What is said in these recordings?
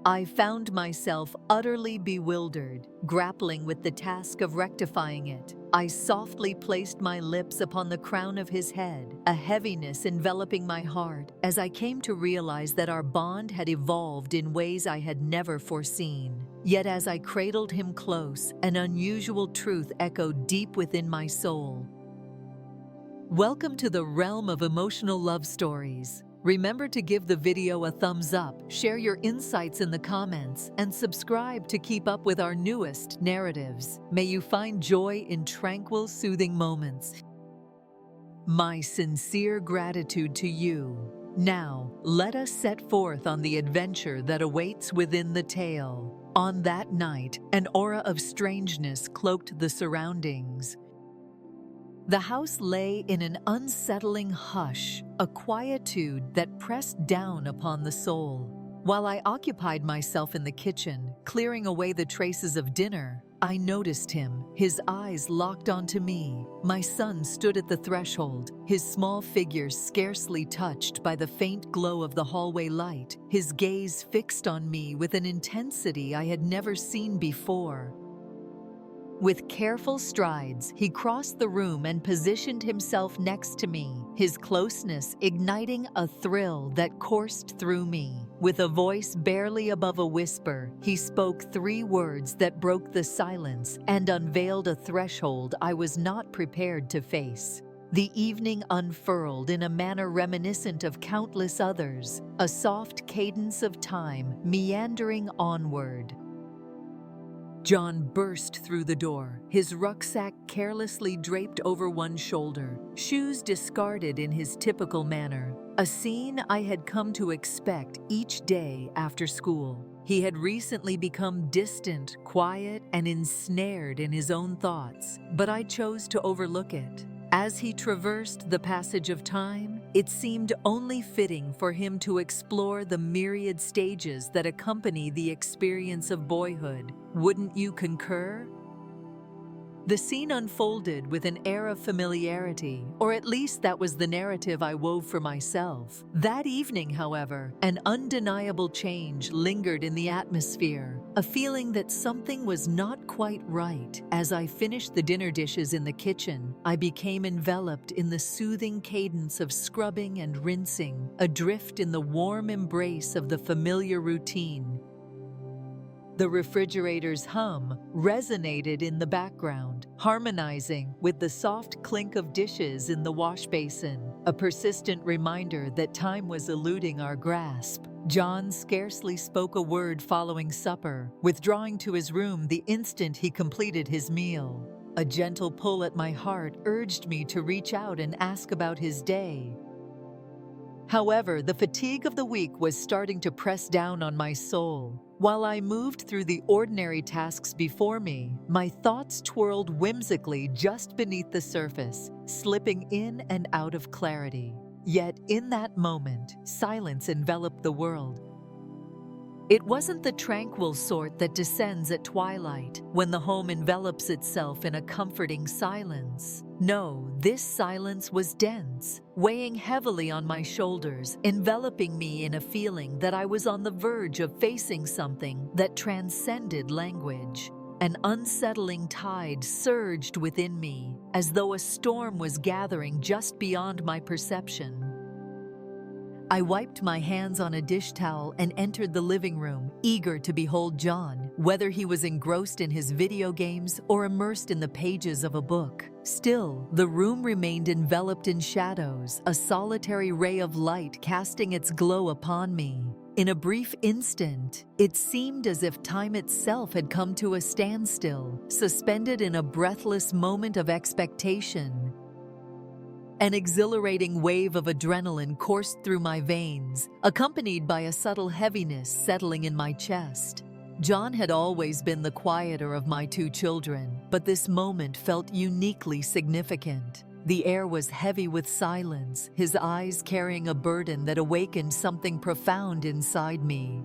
I found myself utterly bewildered, grappling with the task of rectifying it. I softly placed my lips upon the crown of his head, a heaviness enveloping my heart as I came to realize that our bond had evolved in ways I had never foreseen. Yet as I cradled him close, an unusual truth echoed deep within my soul. Welcome to the realm of emotional love stories. Remember to give the video a thumbs up, share your insights in the comments, and subscribe to keep up with our newest narratives. May you find joy in tranquil, soothing moments. My sincere gratitude to you. Now, let us set forth on the adventure that awaits within the tale. On that night, an aura of strangeness cloaked the surroundings. The house lay in an unsettling hush, a quietude that pressed down upon the soul. While I occupied myself in the kitchen, clearing away the traces of dinner, I noticed him, his eyes locked onto me. My son stood at the threshold, his small figure scarcely touched by the faint glow of the hallway light, his gaze fixed on me with an intensity I had never seen before. With careful strides, he crossed the room and positioned himself next to me, his closeness igniting a thrill that coursed through me. With a voice barely above a whisper, he spoke 3 words that broke the silence and unveiled a threshold I was not prepared to face. The evening unfurled in a manner reminiscent of countless others, a soft cadence of time meandering onward. John burst through the door, his rucksack carelessly draped over one shoulder, shoes discarded in his typical manner, a scene I had come to expect each day after school. He had recently become distant, quiet, and ensnared in his own thoughts, but I chose to overlook it. As he traversed the passage of time, it seemed only fitting for him to explore the myriad stages that accompany the experience of boyhood. Wouldn't you concur? The scene unfolded with an air of familiarity, or at least that was the narrative I wove for myself. That evening, however, an undeniable change lingered in the atmosphere, a feeling that something was not quite right. As I finished the dinner dishes in the kitchen, I became enveloped in the soothing cadence of scrubbing and rinsing, adrift in the warm embrace of the familiar routine. The refrigerator's hum resonated in the background, harmonizing with the soft clink of dishes in the wash basin, a persistent reminder that time was eluding our grasp. John scarcely spoke a word following supper, withdrawing to his room the instant he completed his meal. A gentle pull at my heart urged me to reach out and ask about his day. However, the fatigue of the week was starting to press down on my soul. While I moved through the ordinary tasks before me, my thoughts twirled whimsically just beneath the surface, slipping in and out of clarity. Yet in that moment, silence enveloped the world. It wasn't the tranquil sort that descends at twilight, when the home envelops itself in a comforting silence. No, this silence was dense, weighing heavily on my shoulders, enveloping me in a feeling that I was on the verge of facing something that transcended language. An unsettling tide surged within me, as though a storm was gathering just beyond my perception. I wiped my hands on a dish towel and entered the living room, eager to behold John, whether he was engrossed in his video games or immersed in the pages of a book. Still, the room remained enveloped in shadows, a solitary ray of light casting its glow upon me. In a brief instant, it seemed as if time itself had come to a standstill, suspended in a breathless moment of expectation. An exhilarating wave of adrenaline coursed through my veins, accompanied by a subtle heaviness settling in my chest. John had always been the quieter of my 2 children, but this moment felt uniquely significant. The air was heavy with silence, his eyes carrying a burden that awakened something profound inside me.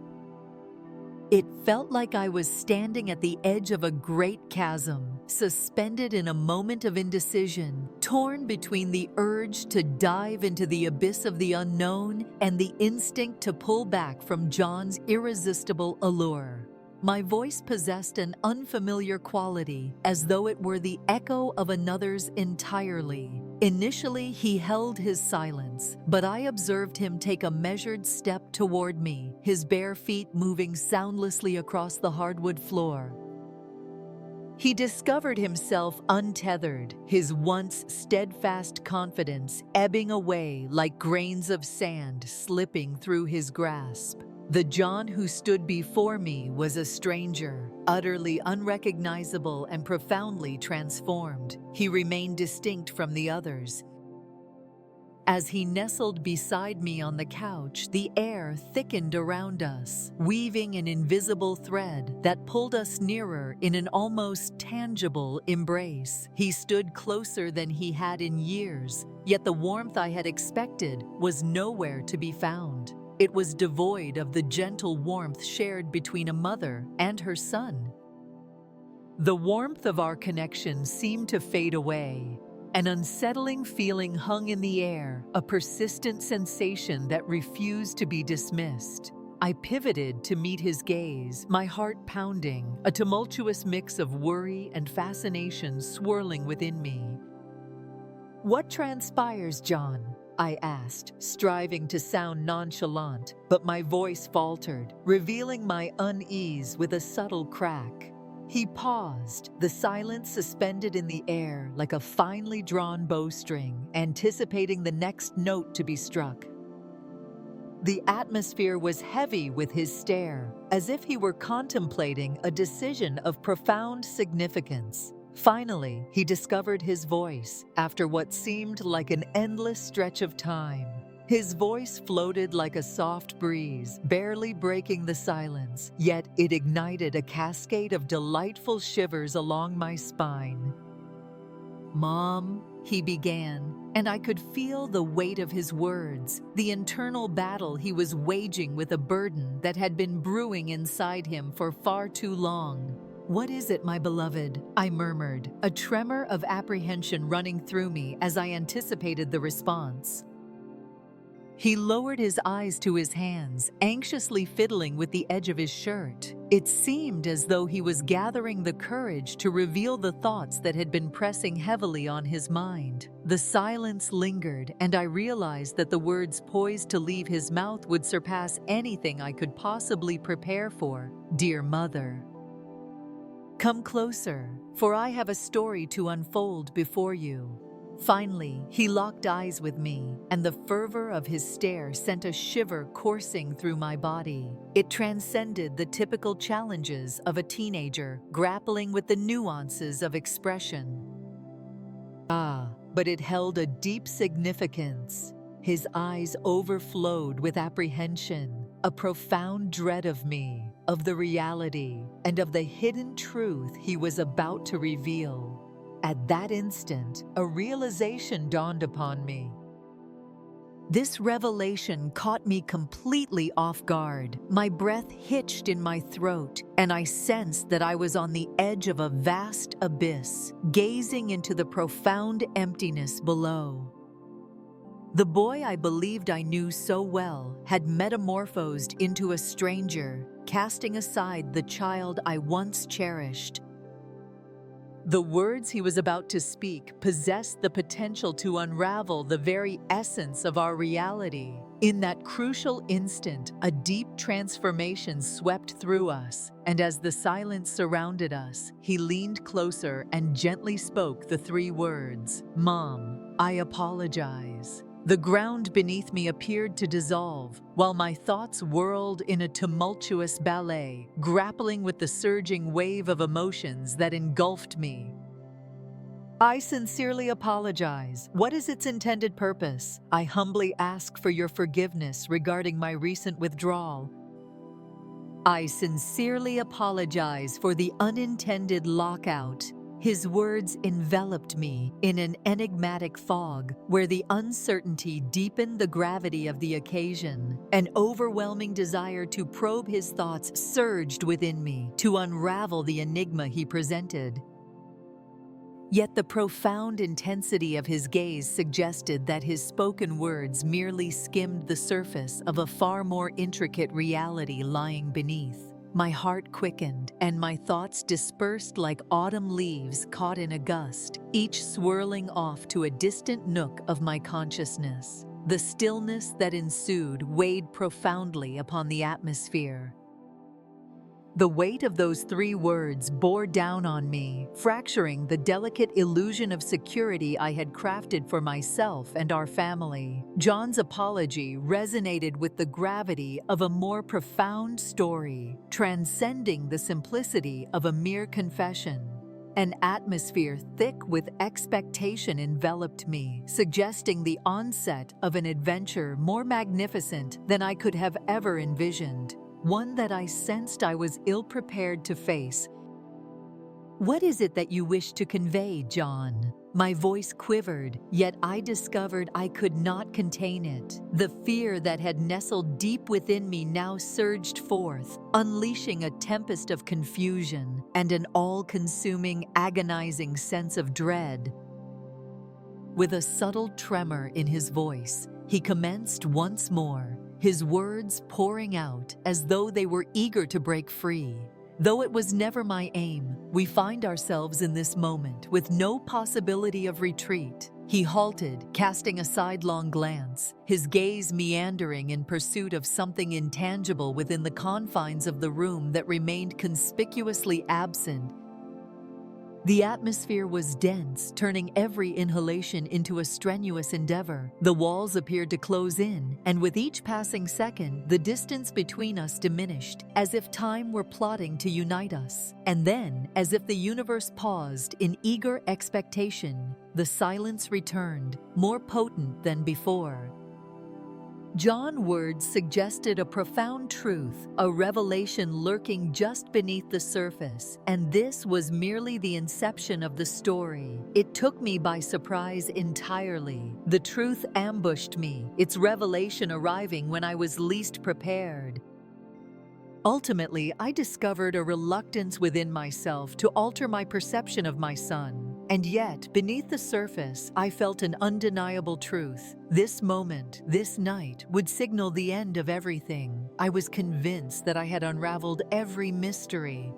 It felt like I was standing at the edge of a great chasm, suspended in a moment of indecision, torn between the urge to dive into the abyss of the unknown and the instinct to pull back from John's irresistible allure. My voice possessed an unfamiliar quality, as though it were the echo of another's entirely. Initially, he held his silence, but I observed him take a measured step toward me, his bare feet moving soundlessly across the hardwood floor. He discovered himself untethered, his once steadfast confidence ebbing away like grains of sand slipping through his grasp. The John who stood before me was a stranger, utterly unrecognizable and profoundly transformed. He remained distinct from the others. As he nestled beside me on the couch, the air thickened around us, weaving an invisible thread that pulled us nearer in an almost tangible embrace. He stood closer than he had in years, yet the warmth I had expected was nowhere to be found. It was devoid of the gentle warmth shared between a mother and her son. The warmth of our connection seemed to fade away. An unsettling feeling hung in the air, a persistent sensation that refused to be dismissed. I pivoted to meet his gaze, my heart pounding, a tumultuous mix of worry and fascination swirling within me. "What transpires, John?" I asked, striving to sound nonchalant, but my voice faltered, revealing my unease with a subtle crack. He paused, the silence suspended in the air like a finely drawn bowstring, anticipating the next note to be struck. The atmosphere was heavy with his stare, as if he were contemplating a decision of profound significance. Finally, he discovered his voice, after what seemed like an endless stretch of time. His voice floated like a soft breeze, barely breaking the silence, yet it ignited a cascade of delightful shivers along my spine. "Mom," he began, and I could feel the weight of his words, the internal battle he was waging with a burden that had been brewing inside him for far too long. "What is it, my beloved?" I murmured, a tremor of apprehension running through me as I anticipated the response. He lowered his eyes to his hands, anxiously fiddling with the edge of his shirt. It seemed as though he was gathering the courage to reveal the thoughts that had been pressing heavily on his mind. The silence lingered, and I realized that the words poised to leave his mouth would surpass anything I could possibly prepare for. "Dear mother, come closer, for I have a story to unfold before you." Finally, he locked eyes with me, and the fervor of his stare sent a shiver coursing through my body. It transcended the typical challenges of a teenager grappling with the nuances of expression. But it held a deep significance. His eyes overflowed with apprehension, a profound dread of me, of the reality, and of the hidden truth he was about to reveal. At that instant, a realization dawned upon me. This revelation caught me completely off guard. My breath hitched in my throat, and I sensed that I was on the edge of a vast abyss, gazing into the profound emptiness below. The boy I believed I knew so well had metamorphosed into a stranger, casting aside the child I once cherished. The words he was about to speak possessed the potential to unravel the very essence of our reality. In that crucial instant, a deep transformation swept through us, and as the silence surrounded us, he leaned closer and gently spoke the three words, "Mom, I apologize." The ground beneath me appeared to dissolve, while my thoughts whirled in a tumultuous ballet, grappling with the surging wave of emotions that engulfed me. "I sincerely apologize. What is its intended purpose? I humbly ask for your forgiveness regarding my recent withdrawal. I sincerely apologize for the unintended lockout." His words enveloped me in an enigmatic fog where the uncertainty deepened the gravity of the occasion. An overwhelming desire to probe his thoughts surged within me to unravel the enigma he presented. Yet the profound intensity of his gaze suggested that his spoken words merely skimmed the surface of a far more intricate reality lying beneath. My heart quickened, and my thoughts dispersed like autumn leaves caught in a gust, each swirling off to a distant nook of my consciousness. The stillness that ensued weighed profoundly upon the atmosphere. The weight of those 3 words bore down on me, fracturing the delicate illusion of security I had crafted for myself and our family. John's apology resonated with the gravity of a more profound story, transcending the simplicity of a mere confession. An atmosphere thick with expectation enveloped me, suggesting the onset of an adventure more magnificent than I could have ever envisioned. One that I sensed I was ill-prepared to face. "What is it that you wish to convey, John?" My voice quivered, yet I discovered I could not contain it. The fear that had nestled deep within me now surged forth, unleashing a tempest of confusion and an all-consuming, agonizing sense of dread. With a subtle tremor in his voice, he commenced once more, his words pouring out as though they were eager to break free. "Though it was never my aim, we find ourselves in this moment with no possibility of retreat." He halted, casting a sidelong glance, his gaze meandering in pursuit of something intangible within the confines of the room that remained conspicuously absent. The atmosphere was dense, turning every inhalation into a strenuous endeavor. The walls appeared to close in, and with each passing second, the distance between us diminished, as if time were plotting to unite us. And then, as if the universe paused in eager expectation, the silence returned, more potent than before. John's words suggested a profound truth, a revelation lurking just beneath the surface, and this was merely the inception of the story. It took me by surprise entirely. The truth ambushed me, its revelation arriving when I was least prepared. Ultimately, I discovered a reluctance within myself to alter my perception of my son. And yet, beneath the surface, I felt an undeniable truth. This moment, this night, would signal the end of everything. I was convinced that I had unraveled every mystery.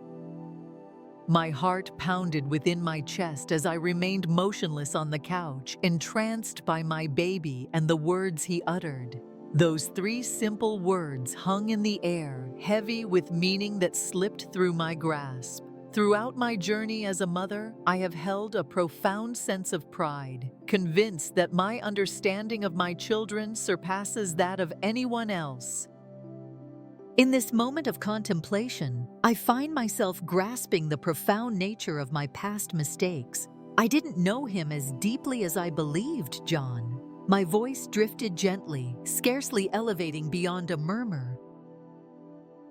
My heart pounded within my chest as I remained motionless on the couch, entranced by my baby and the words he uttered. Those 3 simple words hung in the air, heavy with meaning that slipped through my grasp. Throughout my journey as a mother, I have held a profound sense of pride, convinced that my understanding of my children surpasses that of anyone else. In this moment of contemplation, I find myself grasping the profound nature of my past mistakes. I didn't know him as deeply as I believed, John. My voice drifted gently, scarcely elevating beyond a murmur.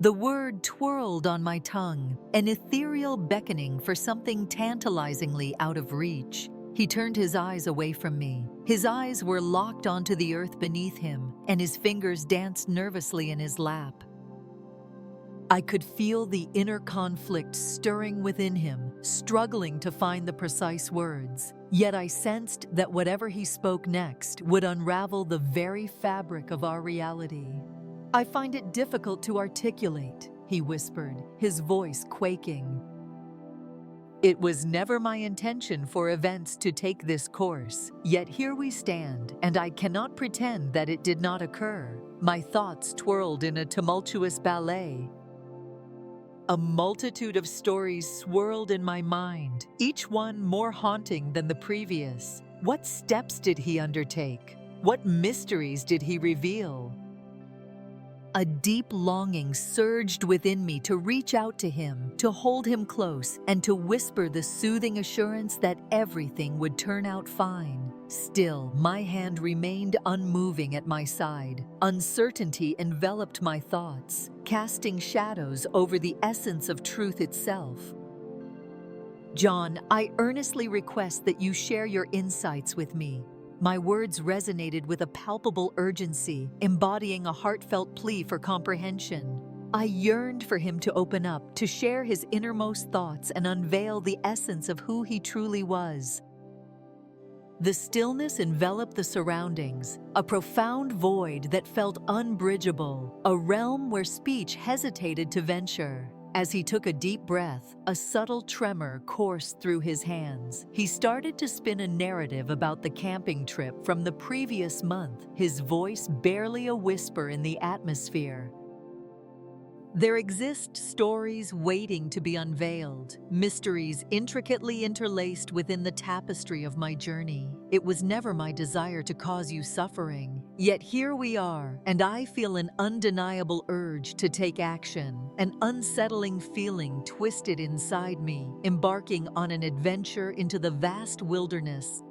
The word twirled on my tongue, an ethereal beckoning for something tantalizingly out of reach. He turned his eyes away from me. His eyes were locked onto the earth beneath him, and his fingers danced nervously in his lap. I could feel the inner conflict stirring within him, struggling to find the precise words. Yet I sensed that whatever he spoke next would unravel the very fabric of our reality. "I find it difficult to articulate," he whispered, his voice quaking. "It was never my intention for events to take this course, yet here we stand, and I cannot pretend that it did not occur." My thoughts twirled in a tumultuous ballet. A multitude of stories swirled in my mind, each one more haunting than the previous. What steps did he undertake? What mysteries did he reveal? A deep longing surged within me to reach out to him, to hold him close, and to whisper the soothing assurance that everything would turn out fine. Still, my hand remained unmoving at my side. Uncertainty enveloped my thoughts, casting shadows over the essence of truth itself. John, I earnestly request that you share your insights with me. My words resonated with a palpable urgency, embodying a heartfelt plea for comprehension. I yearned for him to open up, to share his innermost thoughts and unveil the essence of who he truly was. The stillness enveloped the surroundings, a profound void that felt unbridgeable, a realm where speech hesitated to venture. As he took a deep breath, a subtle tremor coursed through his hands. He started to spin a narrative about the camping trip from the previous month, his voice barely a whisper in the atmosphere. There exist stories waiting to be unveiled, mysteries intricately interlaced within the tapestry of my journey. It was never my desire to cause you suffering. Yet here we are, and I feel an undeniable urge to take action, an unsettling feeling twisted inside me, embarking on an adventure into the vast wilderness.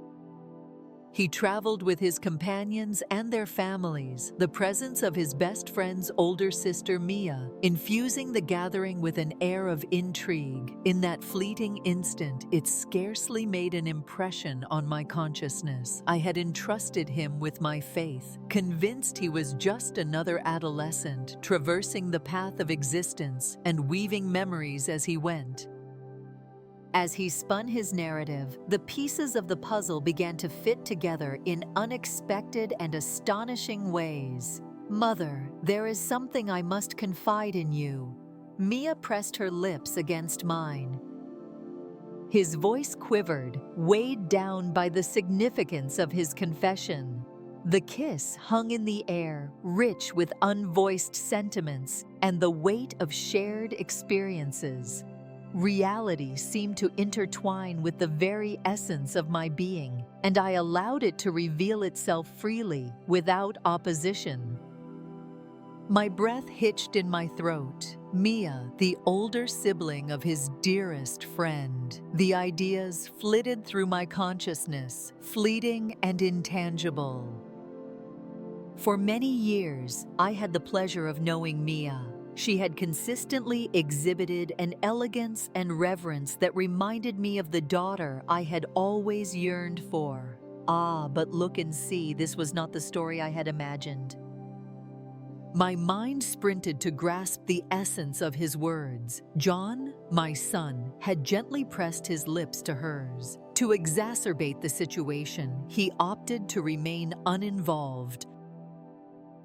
He traveled with his companions and their families, the presence of his best friend's older sister Mia, infusing the gathering with an air of intrigue. In that fleeting instant, it scarcely made an impression on my consciousness. I had entrusted him with my faith, convinced he was just another adolescent, traversing the path of existence and weaving memories as he went. As he spun his narrative, the pieces of the puzzle began to fit together in unexpected and astonishing ways. "Mother, there is something I must confide in you." Mia pressed her lips against mine. His voice quivered, weighed down by the significance of his confession. The kiss hung in the air, rich with unvoiced sentiments and the weight of shared experiences. Reality seemed to intertwine with the very essence of my being, and I allowed it to reveal itself freely, without opposition. My breath hitched in my throat. Mia, the older sibling of his dearest friend. The ideas flitted through my consciousness, fleeting and intangible. For many years, I had the pleasure of knowing Mia. She had consistently exhibited an elegance and reverence that reminded me of the daughter I had always yearned for. Ah, but look and see, this was not the story I had imagined. My mind sprinted to grasp the essence of his words. John, my son, had gently pressed his lips to hers. To exacerbate the situation, he opted to remain uninvolved.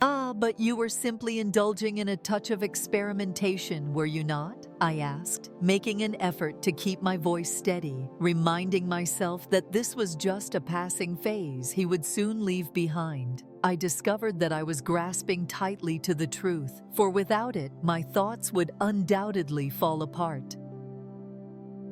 "Ah, but you were simply indulging in a touch of experimentation, were you not?" I asked, making an effort to keep my voice steady, reminding myself that this was just a passing phase he would soon leave behind. I discovered that I was grasping tightly to the truth, for without it, my thoughts would undoubtedly fall apart.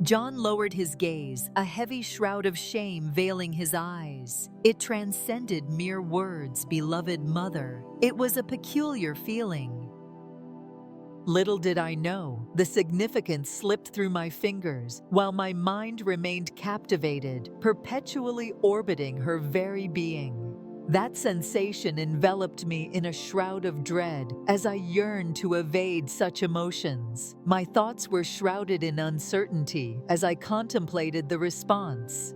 John lowered his gaze, a heavy shroud of shame veiling his eyes. It transcended mere words, "beloved mother." It was a peculiar feeling. Little did I know, the significance slipped through my fingers, while my mind remained captivated, perpetually orbiting her very being. That sensation enveloped me in a shroud of dread as I yearned to evade such emotions. My thoughts were shrouded in uncertainty as I contemplated the response.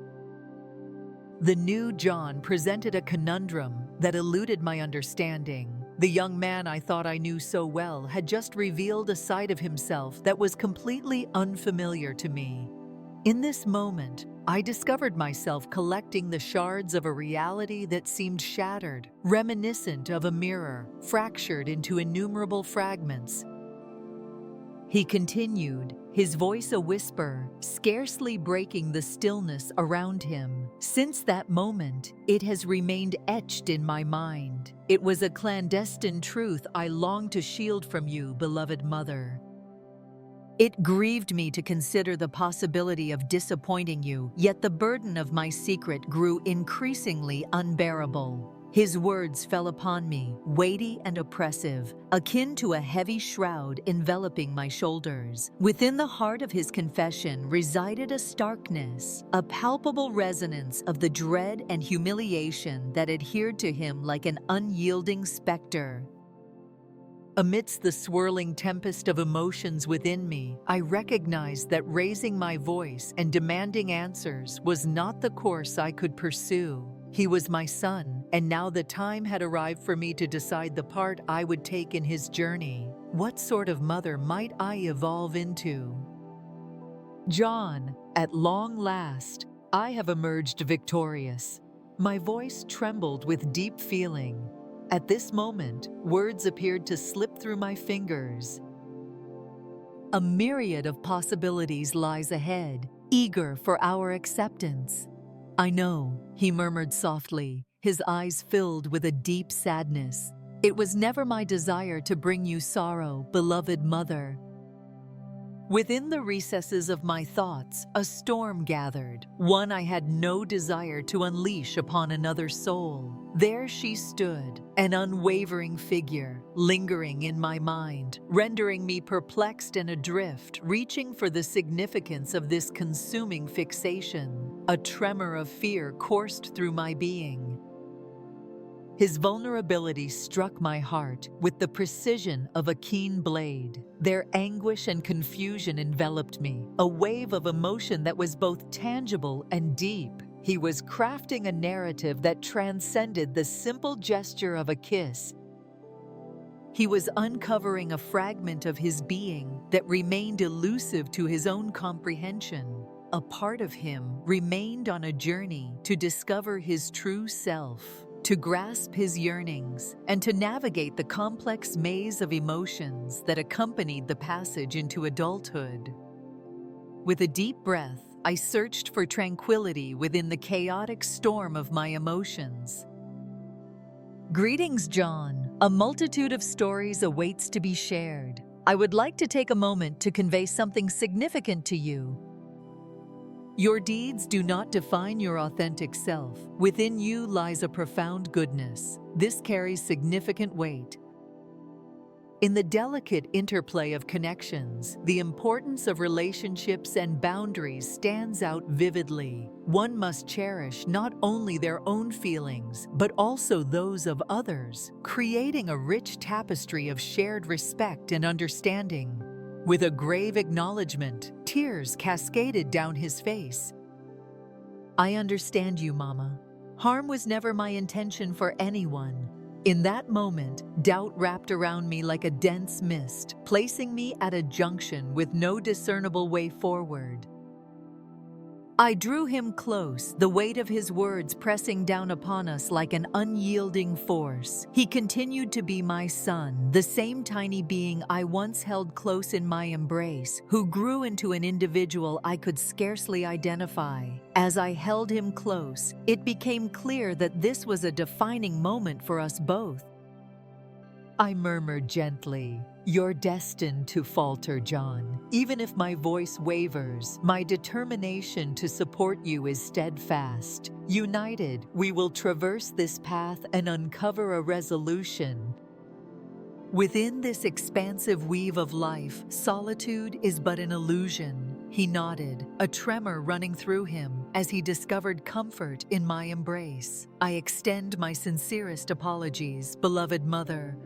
The new John presented a conundrum that eluded my understanding. The young man I thought I knew so well had just revealed a side of himself that was completely unfamiliar to me. In this moment, I discovered myself collecting the shards of a reality that seemed shattered, reminiscent of a mirror, fractured into innumerable fragments. He continued, his voice a whisper, scarcely breaking the stillness around him. "Since that moment, it has remained etched in my mind. It was a clandestine truth I longed to shield from you, beloved mother. It grieved me to consider the possibility of disappointing you, yet the burden of my secret grew increasingly unbearable." His words fell upon me, weighty and oppressive, akin to a heavy shroud enveloping my shoulders. Within the heart of his confession resided a starkness, a palpable resonance of the dread and humiliation that adhered to him like an unyielding specter. Amidst the swirling tempest of emotions within me, I recognized that raising my voice and demanding answers was not the course I could pursue. He was my son, and now the time had arrived for me to decide the part I would take in his journey. What sort of mother might I evolve into? John, at long last, I have emerged victorious. My voice trembled with deep feeling. At this moment, words appeared to slip through my fingers. A myriad of possibilities lies ahead, eager for our acceptance. I know, he murmured softly, his eyes filled with a deep sadness. It was never my desire to bring you sorrow, beloved mother. Within the recesses of my thoughts, a storm gathered, one I had no desire to unleash upon another soul. There she stood, an unwavering figure, lingering in my mind, rendering me perplexed and adrift, reaching for the significance of this consuming fixation. A tremor of fear coursed through my being. His vulnerability struck my heart with the precision of a keen blade. Their anguish and confusion enveloped me, a wave of emotion that was both tangible and deep. He was crafting a narrative that transcended the simple gesture of a kiss. He was uncovering a fragment of his being that remained elusive to his own comprehension. A part of him remained on a journey to discover his true self, to grasp his yearnings, and to navigate the complex maze of emotions that accompanied the passage into adulthood. With a deep breath, I searched for tranquility within the chaotic storm of my emotions. Greetings, John. A multitude of stories awaits to be shared. I would like to take a moment to convey something significant to you. Your deeds do not define your authentic self. Within you lies a profound goodness. This carries significant weight. In the delicate interplay of connections, the importance of relationships and boundaries stands out vividly. One must cherish not only their own feelings, but also those of others, creating a rich tapestry of shared respect and understanding. With a grave acknowledgement, tears cascaded down his face. I understand you, Mama. Harm was never my intention for anyone. In that moment, doubt wrapped around me like a dense mist, placing me at a junction with no discernible way forward. I drew him close, the weight of his words pressing down upon us like an unyielding force. He continued to be my son, the same tiny being I once held close in my embrace, who grew into an individual I could scarcely identify. As I held him close, it became clear that this was a defining moment for us both. I murmured gently, "You're destined to falter, John. Even if my voice wavers, my determination to support you is steadfast. United, we will traverse this path and uncover a resolution." Within this expansive weave of life, solitude is but an illusion. He nodded, a tremor running through him as he discovered comfort in my embrace. I extend my sincerest apologies, beloved mother.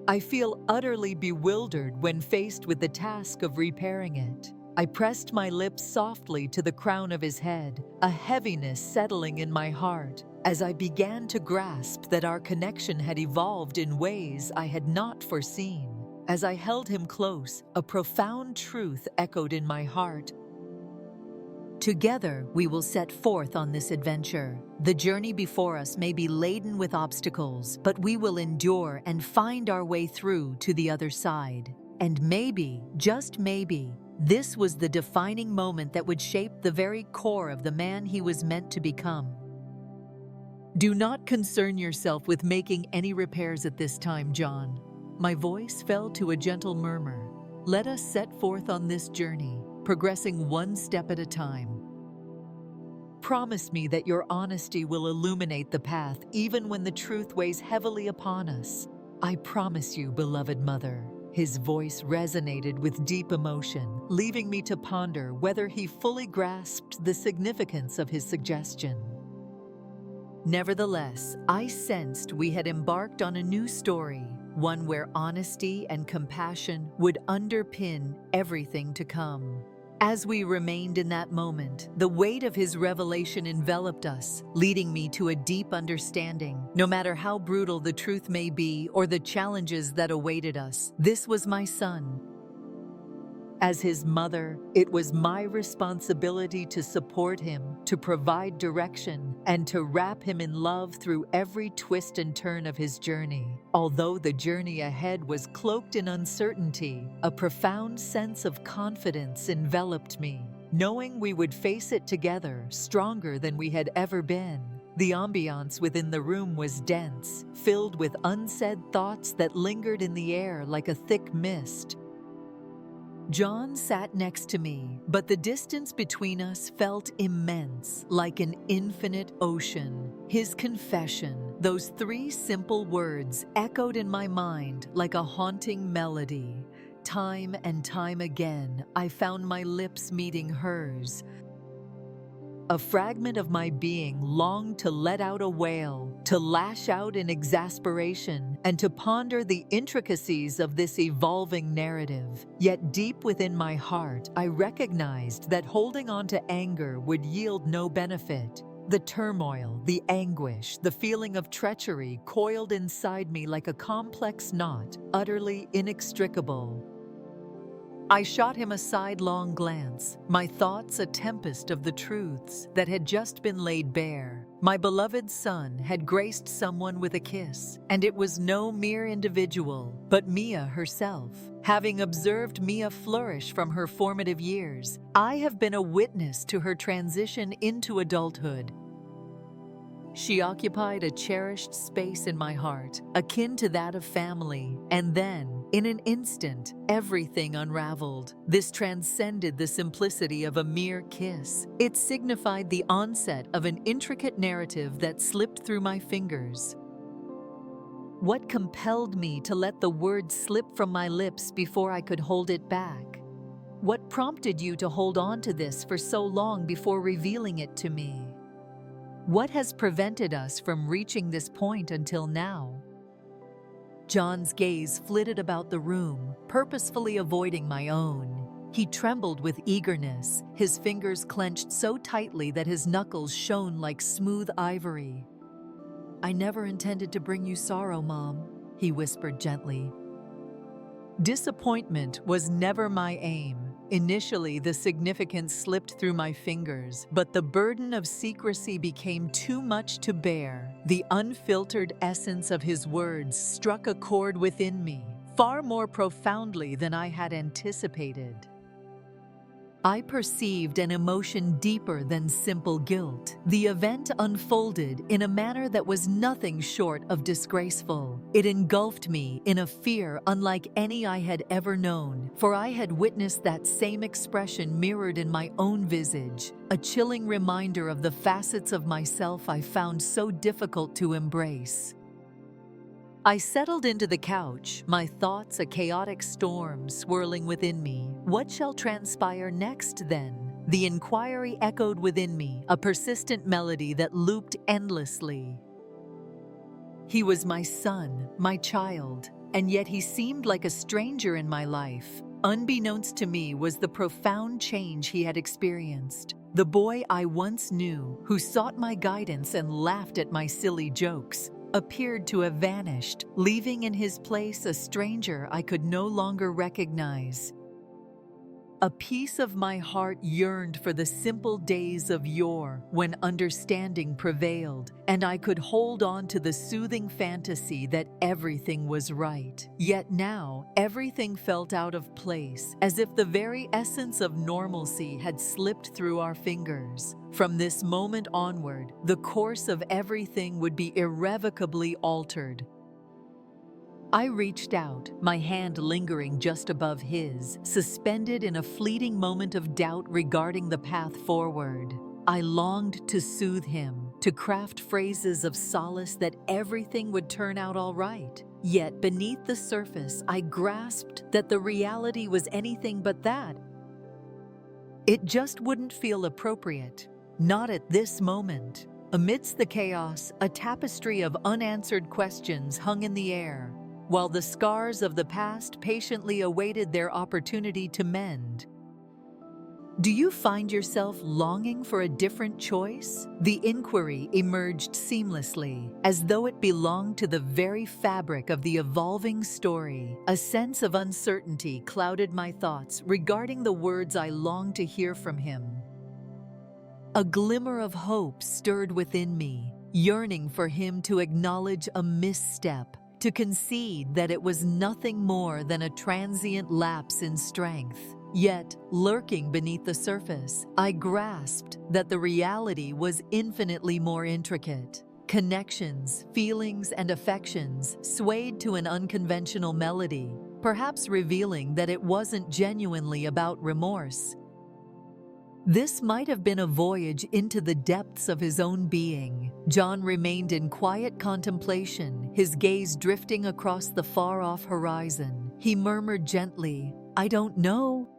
I feel utterly bewildered when faced with the task of repairing it. I pressed my lips softly to the crown of his head, a heaviness settling in my heart, as I began to grasp that our connection had evolved in ways I had not foreseen. As I held him close, a profound truth echoed in my heart. Together, we will set forth on this adventure. The journey before us may be laden with obstacles, but we will endure and find our way through to the other side. And maybe, just maybe, this was the defining moment that would shape the very core of the man he was meant to become. Do not concern yourself with making any repairs at this time, John. My voice fell to a gentle murmur. Let us set forth on this journey, progressing one step at a time. Promise me that your honesty will illuminate the path even when the truth weighs heavily upon us. I promise you, beloved mother. His voice resonated with deep emotion, leaving me to ponder whether he fully grasped the significance of his suggestion. Nevertheless, I sensed we had embarked on a new story, one where honesty and compassion would underpin everything to come. As we remained in that moment, the weight of his revelation enveloped us, leading me to a deep understanding. No matter how brutal the truth may be or the challenges that awaited us, this was my son. As his mother, it was my responsibility to support him, to provide direction, and to wrap him in love through every twist and turn of his journey. Although the journey ahead was cloaked in uncertainty, a profound sense of confidence enveloped me, knowing we would face it together, stronger than we had ever been. The ambiance within the room was dense, filled with unsaid thoughts that lingered in the air like a thick mist. John sat next to me, but the distance between us felt immense, like an infinite ocean. His confession, those 3 simple words, echoed in my mind like a haunting melody. Time and time again, I found my lips meeting hers. A fragment of my being longed to let out a wail, to lash out in exasperation, and to ponder the intricacies of this evolving narrative. Yet deep within my heart, I recognized that holding on to anger would yield no benefit. The turmoil, the anguish, the feeling of treachery coiled inside me like a complex knot, utterly inextricable. I shot him a sidelong glance, my thoughts a tempest of the truths that had just been laid bare. My beloved son had graced someone with a kiss, and it was no mere individual, but Mia herself. Having observed Mia flourish from her formative years, I have been a witness to her transition into adulthood. She occupied a cherished space in my heart, akin to that of family, and then, in an instant, everything unraveled. This transcended the simplicity of a mere kiss. It signified the onset of an intricate narrative that slipped through my fingers. What compelled me to let the word slip from my lips before I could hold it back? What prompted you to hold on to this for so long before revealing it to me? What has prevented us from reaching this point until now? John's gaze flitted about the room, purposefully avoiding my own. He trembled with eagerness, his fingers clenched so tightly that his knuckles shone like smooth ivory. "I never intended to bring you sorrow, Mom," he whispered gently. Disappointment was never my aim. Initially, the significance slipped through my fingers, but the burden of secrecy became too much to bear. The unfiltered essence of his words struck a chord within me, far more profoundly than I had anticipated. I perceived an emotion deeper than simple guilt. The event unfolded in a manner that was nothing short of disgraceful. It engulfed me in a fear unlike any I had ever known, for I had witnessed that same expression mirrored in my own visage, a chilling reminder of the facets of myself I found so difficult to embrace. I settled into the couch, my thoughts a chaotic storm swirling within me. What shall transpire next, then? The inquiry echoed within me, a persistent melody that looped endlessly. He was my son, my child, and yet he seemed like a stranger in my life. Unbeknownst to me was the profound change he had experienced. The boy I once knew, who sought my guidance and laughed at my silly jokes, appeared to have vanished, leaving in his place a stranger I could no longer recognize. A piece of my heart yearned for the simple days of yore when understanding prevailed, and I could hold on to the soothing fantasy that everything was right. Yet now, everything felt out of place, as if the very essence of normalcy had slipped through our fingers. From this moment onward, the course of everything would be irrevocably altered. I reached out, my hand lingering just above his, suspended in a fleeting moment of doubt regarding the path forward. I longed to soothe him, to craft phrases of solace that everything would turn out all right. Yet beneath the surface, I grasped that the reality was anything but that. It just wouldn't feel appropriate, not at this moment. Amidst the chaos, a tapestry of unanswered questions hung in the air. while the scars of the past patiently awaited their opportunity to mend. Do you find yourself longing for a different choice? The inquiry emerged seamlessly, as though it belonged to the very fabric of the evolving story. A sense of uncertainty clouded my thoughts regarding the words I longed to hear from him. A glimmer of hope stirred within me, yearning for him to acknowledge a misstep, to concede that it was nothing more than a transient lapse in strength. Yet, lurking beneath the surface, I grasped that the reality was infinitely more intricate. Connections, feelings, and affections swayed to an unconventional melody, perhaps revealing that it wasn't genuinely about remorse. This might have been a voyage into the depths of his own being. John remained in quiet contemplation, his gaze drifting across the far-off horizon. He murmured gently, "I don't know."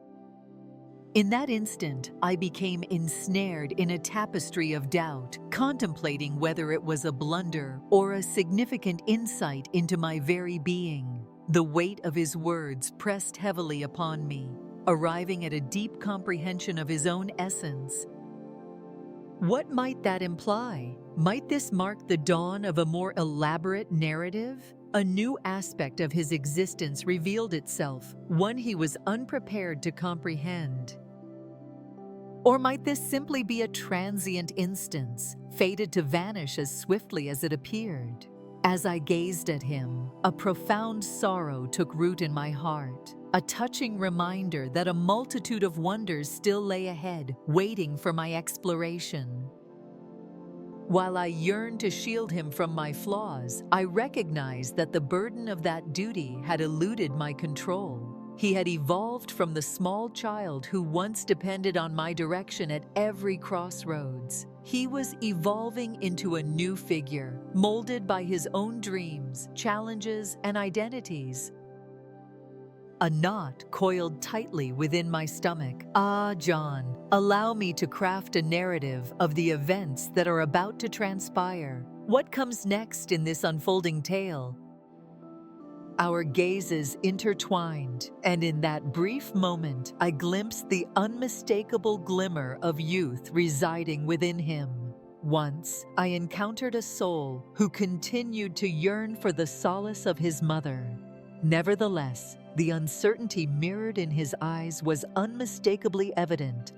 In that instant, I became ensnared in a tapestry of doubt, contemplating whether it was a blunder or a significant insight into my very being. The weight of his words pressed heavily upon me, arriving at a deep comprehension of his own essence. What might that imply? Might this mark the dawn of a more elaborate narrative? A new aspect of his existence revealed itself, one he was unprepared to comprehend. Or might this simply be a transient instance, fated to vanish as swiftly as it appeared? As I gazed at him, a profound sorrow took root in my heart, a touching reminder that a multitude of wonders still lay ahead, waiting for my exploration. While I yearned to shield him from my flaws, I recognized that the burden of that duty had eluded my control. He had evolved from the small child who once depended on my direction at every crossroads. He was evolving into a new figure, molded by his own dreams, challenges, and identities. A knot coiled tightly within my stomach. Ah, John, allow me to craft a narrative of the events that are about to transpire. What comes next in this unfolding tale? Our gazes intertwined, and in that brief moment, I glimpsed the unmistakable glimmer of youth residing within him. Once, I encountered a soul who continued to yearn for the solace of his mother. Nevertheless, the uncertainty mirrored in his eyes was unmistakably evident.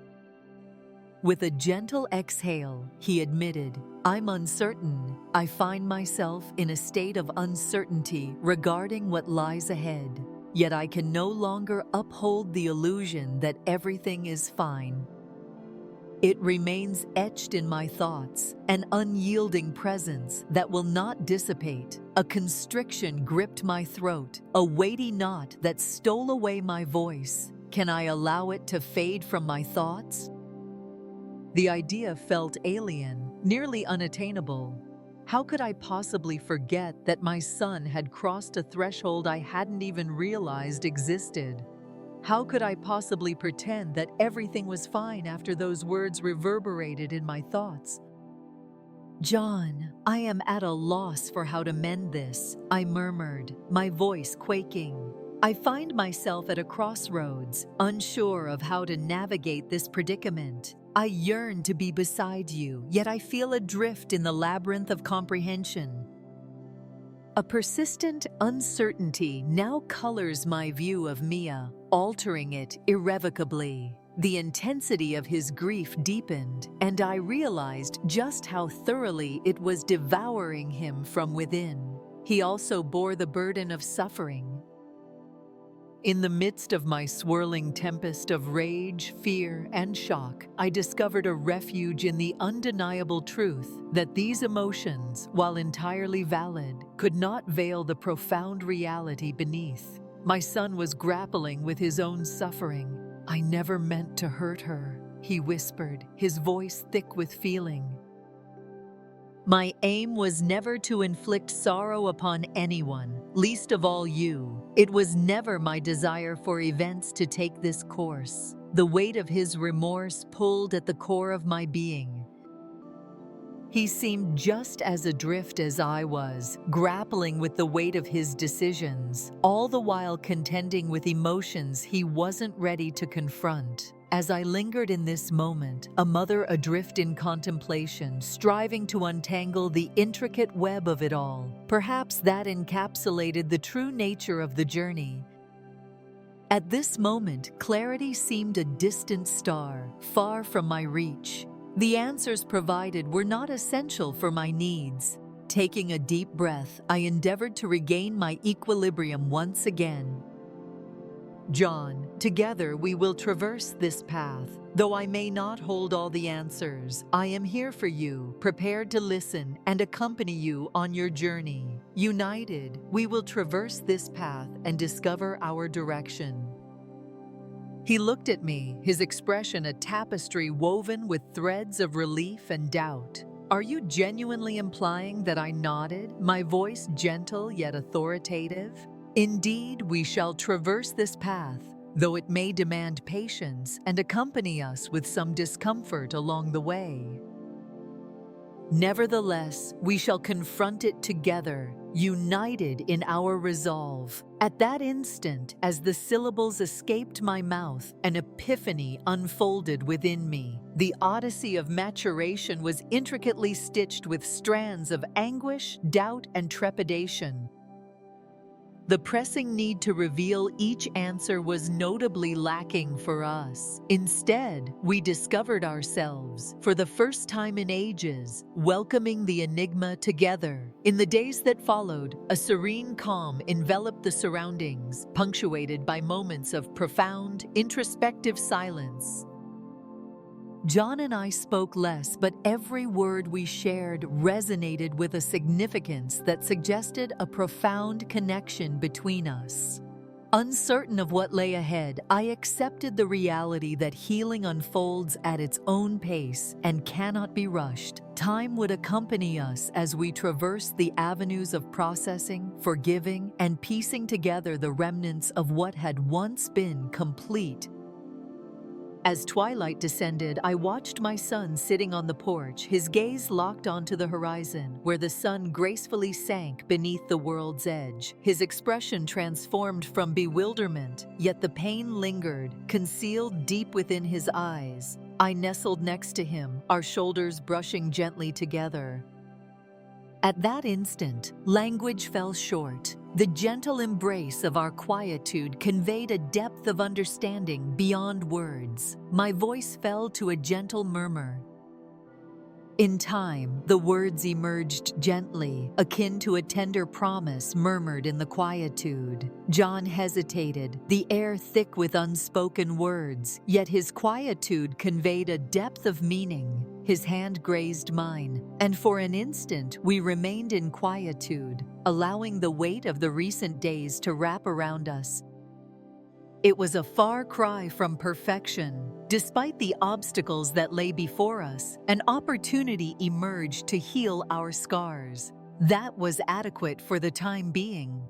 With a gentle exhale, he admitted, "I'm uncertain. I find myself in a state of uncertainty regarding what lies ahead. Yet I can no longer uphold the illusion that everything is fine. It remains etched in my thoughts, an unyielding presence that will not dissipate. A constriction gripped my throat, a weighty knot that stole away my voice. Can I allow it to fade from my thoughts?" The idea felt alien, nearly unattainable. How could I possibly forget that my son had crossed a threshold I hadn't even realized existed? How could I possibly pretend that everything was fine after those words reverberated in my thoughts? "John, I am at a loss for how to mend this," I murmured, my voice quaking. "I find myself at a crossroads, unsure of how to navigate this predicament. I yearn to be beside you, yet I feel adrift in the labyrinth of comprehension." A persistent uncertainty now colors my view of Mia, altering it irrevocably. The intensity of his grief deepened, and I realized just how thoroughly it was devouring him from within. He also bore the burden of suffering. In the midst of my swirling tempest of rage, fear, and shock, I discovered a refuge in the undeniable truth that these emotions, while entirely valid, could not veil the profound reality beneath. My son was grappling with his own suffering. "I never meant to hurt her," he whispered, his voice thick with feeling. "My aim was never to inflict sorrow upon anyone, least of all you. It was never my desire for events to take this course." The weight of his remorse pulled at the core of my being. He seemed just as adrift as I was, grappling with the weight of his decisions, all the while contending with emotions he wasn't ready to confront. As I lingered in this moment, a mother adrift in contemplation, striving to untangle the intricate web of it all, perhaps that encapsulated the true nature of the journey. At this moment, clarity seemed a distant star, far from my reach. The answers provided were not essential for my needs. Taking a deep breath, I endeavored to regain my equilibrium once again. John, together we will traverse this path. Though I may not hold all the answers, I am here for you, prepared to listen and accompany you on your journey. United, we will traverse this path and discover our direction. He looked at me, his expression a tapestry woven with threads of relief and doubt. Are you genuinely implying that I nodded, my voice gentle yet authoritative? Indeed, we shall traverse this path, though it may demand patience and accompany us with some discomfort along the way. Nevertheless, we shall confront it together, united in our resolve. At that instant, as the syllables escaped my mouth, an epiphany unfolded within me. The odyssey of maturation was intricately stitched with strands of anguish, doubt, and trepidation. The pressing need to reveal each answer was notably lacking for us. Instead, we discovered ourselves, for the first time in ages, welcoming the enigma together. In the days that followed, a serene calm enveloped the surroundings, punctuated by moments of profound, introspective silence. John and I spoke less, but every word we shared resonated with a significance that suggested a profound connection between us. Uncertain of what lay ahead, I accepted the reality that healing unfolds at its own pace and cannot be rushed. Time would accompany us as we traversed the avenues of processing, forgiving, and piecing together the remnants of what had once been complete. As twilight descended, I watched my son sitting on the porch, his gaze locked onto the horizon, where the sun gracefully sank beneath the world's edge. His expression transformed from bewilderment, yet the pain lingered, concealed deep within his eyes. I nestled next to him, our shoulders brushing gently together. At that instant, language fell short. The gentle embrace of our quietude conveyed a depth of understanding beyond words. My voice fell to a gentle murmur. In time, the words emerged gently, akin to a tender promise murmured in the quietude. John hesitated, the air thick with unspoken words, yet his quietude conveyed a depth of meaning. His hand grazed mine, and for an instant we remained in quietude, allowing the weight of the recent days to wrap around us. It was a far cry from perfection. Despite the obstacles that lay before us, an opportunity emerged to heal our scars. That was adequate for the time being.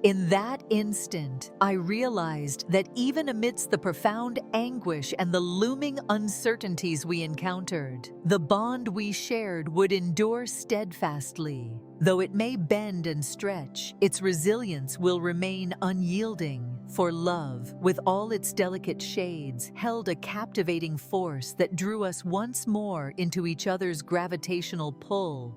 In that instant, I realized that even amidst the profound anguish and the looming uncertainties we encountered, the bond we shared would endure steadfastly. Though it may bend and stretch, its resilience will remain unyielding. For love, with all its delicate shades, held a captivating force that drew us once more into each other's gravitational pull.